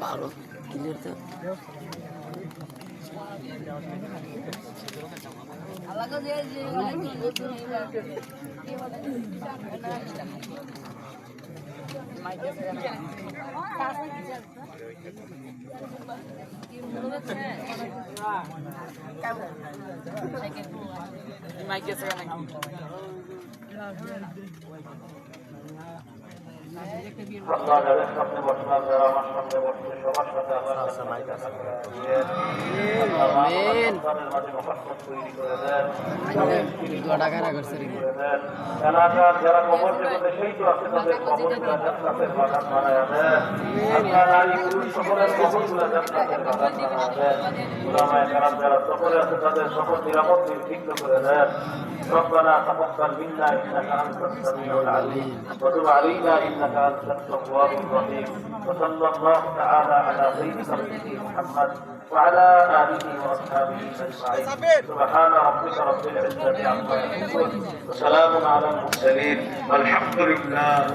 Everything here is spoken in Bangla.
ভালো ক্লিয়ার তো যাদের সামনে বসলাম, যারা আমার সামনে বসছে, সবার সাথে আল্লাহর কাছে মাঝে মহাব্বত তৈরি করে দেন, এলাকার যারা কবর জগতে সেই তো আছে, তাদের কবরগুলো জান্নাতের বাগান বানায়া দেন। আল্লাহ নারী পুরুষ সকলের কবরগুলো জান্নাতের বাগান বানায়া দেন। উলামায়ে কেরাম যারা সফরে আছে, তাদের সকল নিরাপদ নির্বিঘ্ন করে দেন। ربنا تقبل منا انك انت السميع العليم وتب علينا انك انت التواب الرحيم وصلى الله تعالى على خير خلقه محمد وعلى اله واصحابه اجمعين سبحان ربك رب العزه عما يصفون وسلام على المرسلين والحمد لله.